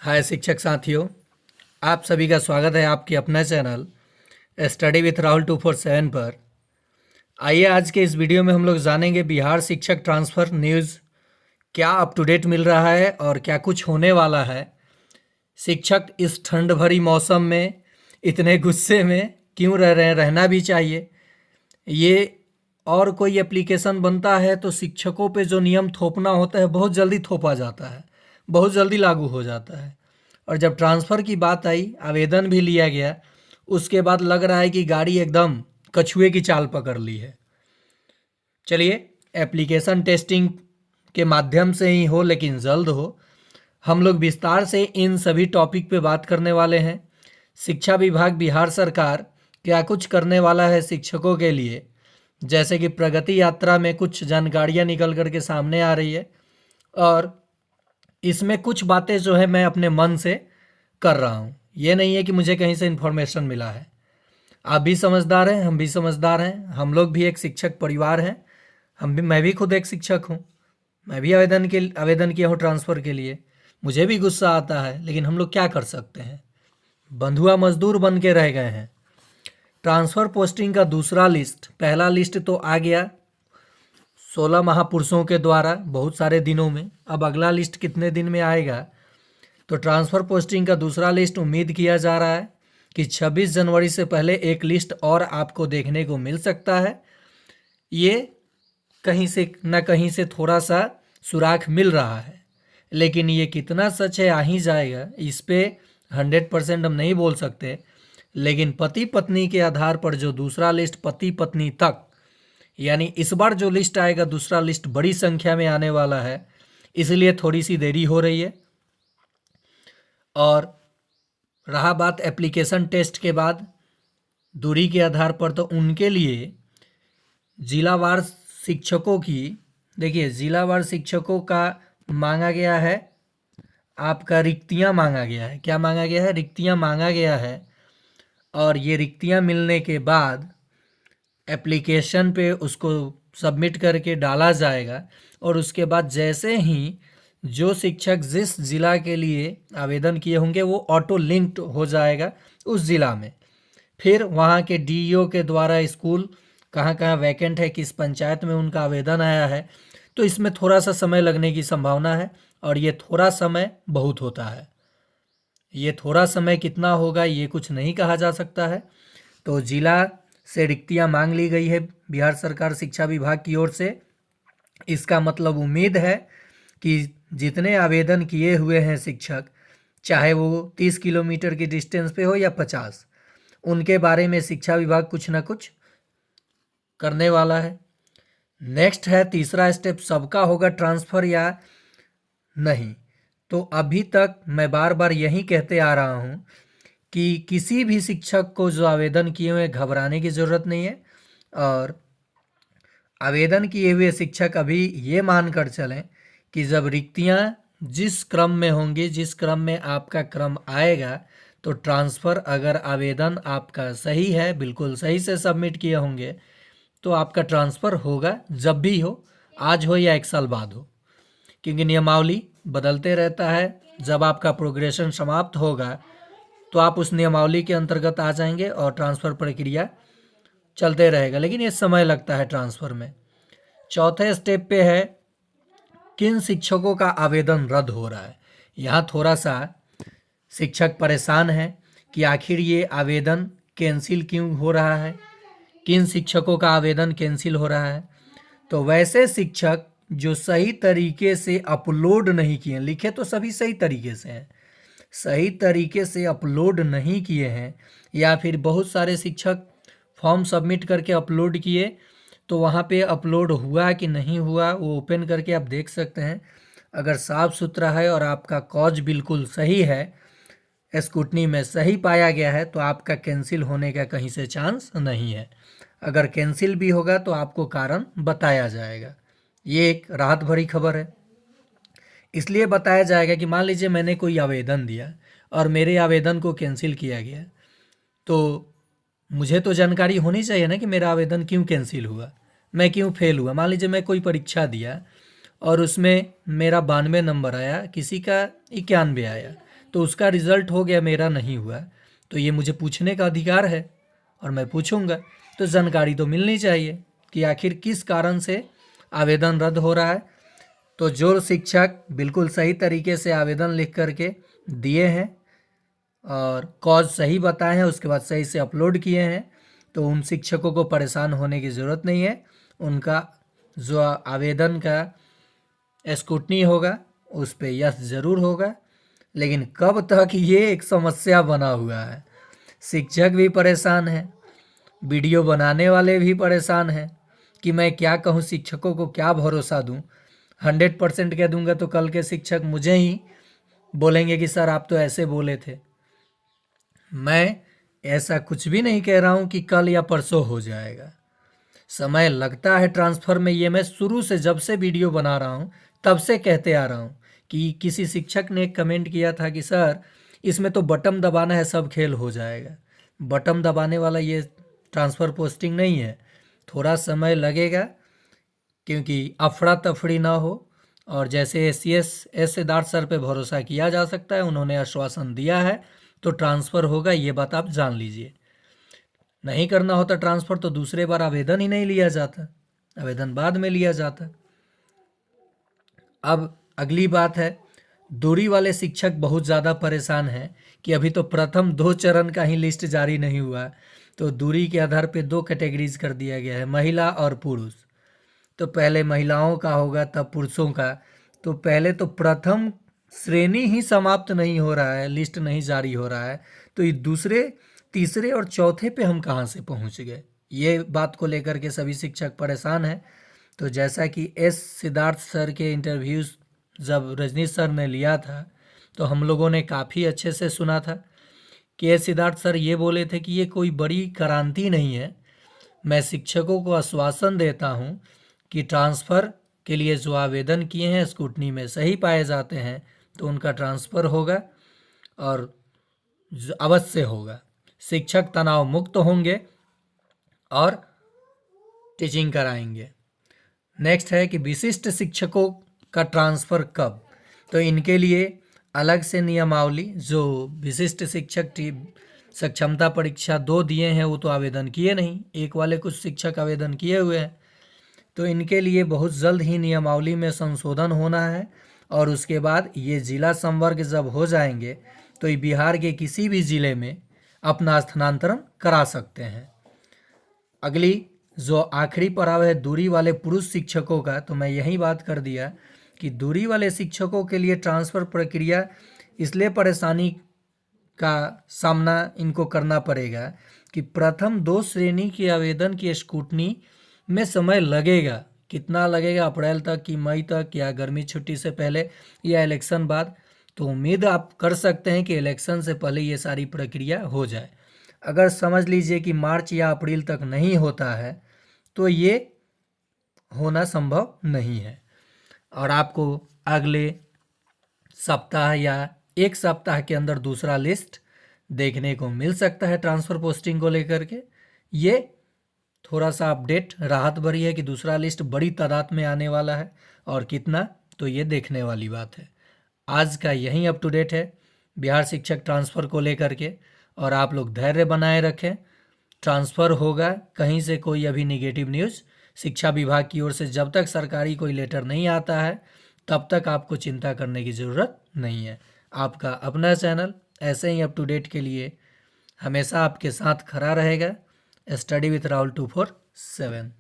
हाय शिक्षक साथियों, आप सभी का स्वागत है आपके अपना चैनल स्टडी विथ राहुल 247 पर। आइए आज के इस वीडियो में हम लोग जानेंगे बिहार शिक्षक ट्रांसफ़र न्यूज़ क्या अप टू डेट मिल रहा है और क्या कुछ होने वाला है। शिक्षक इस ठंड भरी मौसम में इतने गुस्से में क्यों रह रहे हैं, रहना भी चाहिए। ये और कोई एप्लीकेशन बनता है तो शिक्षकों पे जो नियम थोपना होता है बहुत जल्दी थोपा जाता है, बहुत जल्दी लागू हो जाता है। और जब ट्रांसफ़र की बात आई, आवेदन भी लिया गया, उसके बाद लग रहा है कि गाड़ी एकदम कछुए की चाल पकड़ ली है। चलिए, एप्लीकेशन टेस्टिंग के माध्यम से ही हो लेकिन जल्द हो, हम लोग विस्तार से इन सभी टॉपिक पे बात करने वाले हैं। शिक्षा विभाग बिहार सरकार क्या कुछ करने वाला है शिक्षकों के लिए, जैसे कि प्रगति यात्रा में कुछ जानकारियां निकल कर के सामने आ रही है और इसमें कुछ बातें जो है मैं अपने मन से कर रहा हूँ। ये नहीं है कि मुझे कहीं से इन्फॉर्मेशन मिला है। आप भी समझदार हैं, हम भी समझदार हैं, हम लोग भी एक शिक्षक परिवार हैं। मैं भी खुद एक शिक्षक हूँ। मैं भी आवेदन किया हूँ ट्रांसफ़र के लिए। मुझे भी गुस्सा आता है, लेकिन हम लोग क्या कर सकते हैं। बंधुआ मजदूर बन के रह गए हैं। ट्रांसफ़र पोस्टिंग का दूसरा लिस्ट, पहला लिस्ट तो आ गया 16 महापुरुषों के द्वारा बहुत सारे दिनों में। अब अगला लिस्ट कितने दिन में आएगा। तो ट्रांसफ़र पोस्टिंग का दूसरा लिस्ट उम्मीद किया जा रहा है कि 26 जनवरी से पहले एक लिस्ट और आपको देखने को मिल सकता है। ये कहीं से न कहीं से थोड़ा सा सुराग मिल रहा है, लेकिन ये कितना सच है आ ही जाएगा, इस पे 100% हम नहीं बोल सकते। लेकिन पति पत्नी के आधार पर जो दूसरा लिस्ट पति पत्नी तक, यानी इस बार जो लिस्ट आएगा दूसरा लिस्ट बड़ी संख्या में आने वाला है, इसलिए थोड़ी सी देरी हो रही है। और रहा बात एप्लीकेशन टेस्ट के बाद दूरी के आधार पर, तो उनके लिए जिलावार शिक्षकों की, देखिए जिलावार शिक्षकों का मांगा गया है, आपका रिक्तियां मांगा गया है। क्या मांगा गया है? रिक्तियां मांगा गया है। और ये रिक्तियां मिलने के बाद एप्लीकेशन पे उसको सबमिट करके डाला जाएगा और उसके बाद जैसे ही जो शिक्षक जिस ज़िला के लिए आवेदन किए होंगे वो ऑटो लिंक्ड हो जाएगा उस ज़िला में। फिर वहाँ के डीईओ के द्वारा स्कूल कहाँ कहाँ वैकेंट है, किस पंचायत में उनका आवेदन आया है, तो इसमें थोड़ा सा समय लगने की संभावना है। और ये थोड़ा समय बहुत होता है। ये थोड़ा समय कितना होगा ये कुछ नहीं कहा जा सकता है। तो जिला से रिक्तियां मांग ली गई है बिहार सरकार शिक्षा विभाग की ओर से। इसका मतलब उम्मीद है कि जितने आवेदन किए हुए हैं शिक्षक, चाहे वो 30 किलोमीटर की डिस्टेंस पे हो या 50, उनके बारे में शिक्षा विभाग कुछ ना कुछ करने वाला है। नेक्स्ट है तीसरा स्टेप, सबका होगा ट्रांसफ़र या नहीं। तो अभी तक मैं बार बार यही कहते आ रहा हूँ कि किसी भी शिक्षक को जो आवेदन किए हुए घबराने की ज़रूरत नहीं है। और आवेदन किए हुए शिक्षक अभी ये मान कर चलें कि जब रिक्तियां जिस क्रम में होंगी, जिस क्रम में आपका क्रम आएगा, तो ट्रांसफ़र अगर आवेदन आपका सही है, बिल्कुल सही से सबमिट किए होंगे, तो आपका ट्रांसफ़र होगा जब भी हो, आज हो या 1 साल बाद हो। क्योंकि नियमावली बदलते रहता है। जब आपका प्रोग्रेशन समाप्त होगा तो आप उस नियमावली के अंतर्गत आ जाएंगे और ट्रांसफ़र प्रक्रिया चलते रहेगा, लेकिन ये समय लगता है ट्रांसफ़र में। चौथे स्टेप पे है किन शिक्षकों का आवेदन रद्द हो रहा है। यहाँ थोड़ा सा शिक्षक परेशान है कि आखिर ये आवेदन कैंसिल क्यों हो रहा है, किन शिक्षकों का आवेदन कैंसिल हो रहा है। तो वैसे शिक्षक जो सही तरीके से अपलोड नहीं किए, लिखे तो सभी सही तरीके से हैं, सही तरीके से अपलोड नहीं किए हैं, या फिर बहुत सारे शिक्षक फॉर्म सबमिट करके अपलोड किए तो वहाँ पे अपलोड हुआ कि नहीं हुआ वो ओपन करके आप देख सकते हैं। अगर साफ़ सुथरा है और आपका कॉज बिल्कुल सही है, स्क्रूटनी में सही पाया गया है, तो आपका कैंसिल होने का कहीं से चांस नहीं है। अगर कैंसिल भी होगा तो आपको कारण बताया जाएगा। ये एक राहत भरी खबर है। इसलिए बताया जाएगा कि मान लीजिए मैंने कोई आवेदन दिया और मेरे आवेदन को कैंसिल किया गया, तो मुझे तो जानकारी होनी चाहिए ना कि मेरा आवेदन क्यों कैंसिल हुआ, मैं क्यों फेल हुआ। मान लीजिए मैं कोई परीक्षा दिया और उसमें मेरा 92 नंबर आया, किसी का 91 आया, तो उसका रिजल्ट हो गया, मेरा नहीं हुआ, तो ये मुझे पूछने का अधिकार है और मैं पूछूंगा। तो जानकारी तो मिलनी चाहिए कि आखिर किस कारण से आवेदन रद्द हो रहा है। तो जो शिक्षक बिल्कुल सही तरीके से आवेदन लिख करके दिए हैं और कॉज सही बताए हैं, उसके बाद सही से अपलोड किए हैं, तो उन शिक्षकों को परेशान होने की ज़रूरत नहीं है। उनका जो आवेदन का स्क्रूटनी होगा उस पर यस ज़रूर होगा। लेकिन कब तक, ये एक समस्या बना हुआ है। शिक्षक भी परेशान हैं, वीडियो बनाने वाले भी परेशान हैं कि मैं क्या कहूँ, शिक्षकों को क्या भरोसा दूँ। 100% कह दूंगा तो कल के शिक्षक मुझे ही बोलेंगे कि सर आप तो ऐसे बोले थे। मैं ऐसा कुछ भी नहीं कह रहा हूँ कि कल या परसों हो जाएगा, समय लगता है ट्रांसफ़र में। ये मैं शुरू से, जब से वीडियो बना रहा हूँ तब से कहते आ रहा हूँ कि किसी शिक्षक ने कमेंट किया था कि सर इसमें तो बटन दबाना है, सब खेल हो जाएगा। बटन दबाने वाला ये ट्रांसफ़र पोस्टिंग नहीं है, थोड़ा समय लगेगा क्योंकि अफरा तफरी ना हो। और जैसे एस सिद्धार्थ सर पे भरोसा किया जा सकता है, उन्होंने आश्वासन दिया है, तो ट्रांसफ़र होगा, ये बात आप जान लीजिए। नहीं करना होता ट्रांसफ़र तो दूसरे बार आवेदन ही नहीं लिया जाता, आवेदन बाद में लिया जाता। अब अगली बात है, दूरी वाले शिक्षक बहुत ज़्यादा परेशान हैं कि अभी तो प्रथम 2 चरण का ही लिस्ट जारी नहीं हुआ। तो दूरी के आधार पे 2 कैटेगरीज कर दिया गया है, महिला और पुरुष। तो पहले महिलाओं का होगा तब पुरुषों का। तो पहले तो प्रथम श्रेणी ही समाप्त नहीं हो रहा है, लिस्ट नहीं जारी हो रहा है, तो ये दूसरे, तीसरे और चौथे पे हम कहाँ से पहुँच गए, ये बात को लेकर के सभी शिक्षक परेशान हैं। तो जैसा कि एस सिद्धार्थ सर के इंटरव्यूज़ जब रजनीश सर ने लिया था तो हम लोगों ने काफ़ी अच्छे से सुना था कि एस सिद्धार्थ सर ये बोले थे कि ये कोई बड़ी क्रांति नहीं है, मैं शिक्षकों को आश्वासन देता हूँ कि ट्रांसफ़र के लिए जो आवेदन किए हैं स्क्रूटनी में सही पाए जाते हैं तो उनका ट्रांसफ़र होगा और अवश्य होगा। शिक्षक तनाव मुक्त होंगे और टीचिंग कराएंगे। नेक्स्ट है कि विशिष्ट शिक्षकों का ट्रांसफ़र कब। तो इनके लिए अलग से नियमावली, जो विशिष्ट शिक्षक सक्षमता परीक्षा 2 दिए हैं वो तो आवेदन किए नहीं, एक वाले कुछ शिक्षक आवेदन किए हुए हैं, तो इनके लिए बहुत जल्द ही नियमावली में संशोधन होना है। और उसके बाद ये जिला संवर्ग जब हो जाएंगे तो ये बिहार के किसी भी ज़िले में अपना स्थानांतरण करा सकते हैं। अगली जो आखिरी पड़ाव है दूरी वाले पुरुष शिक्षकों का, तो मैं यही बात कर दिया कि दूरी वाले शिक्षकों के लिए ट्रांसफ़र प्रक्रिया इसलिए परेशानी का सामना इनको करना पड़ेगा कि प्रथम 2 श्रेणी के आवेदन की स्क्रूटनी में समय लगेगा। कितना लगेगा, अप्रैल तक कि मई तक, या गर्मी छुट्टी से पहले या इलेक्शन बाद। तो उम्मीद आप कर सकते हैं कि इलेक्शन से पहले ये सारी प्रक्रिया हो जाए। अगर समझ लीजिए कि मार्च या अप्रैल तक नहीं होता है तो ये होना संभव नहीं है और आपको अगले सप्ताह या 1 सप्ताह के अंदर दूसरा लिस्ट देखने को मिल सकता है ट्रांसफ़र पोस्टिंग को लेकर के। ये थोड़ा सा अपडेट राहत भरी है कि दूसरा लिस्ट बड़ी तादाद में आने वाला है और कितना, तो ये देखने वाली बात है। आज का यही अप टू डेट है बिहार शिक्षक ट्रांसफ़र को लेकर के, और आप लोग धैर्य बनाए रखें, ट्रांसफ़र होगा। कहीं से कोई अभी निगेटिव न्यूज़ शिक्षा विभाग की ओर से जब तक सरकारी कोई लेटर नहीं आता है तब तक आपको चिंता करने की ज़रूरत नहीं है। आपका अपना चैनल ऐसे ही अप टू डेट के लिए हमेशा आपके साथ खड़ा रहेगा। Study with Rahul 247।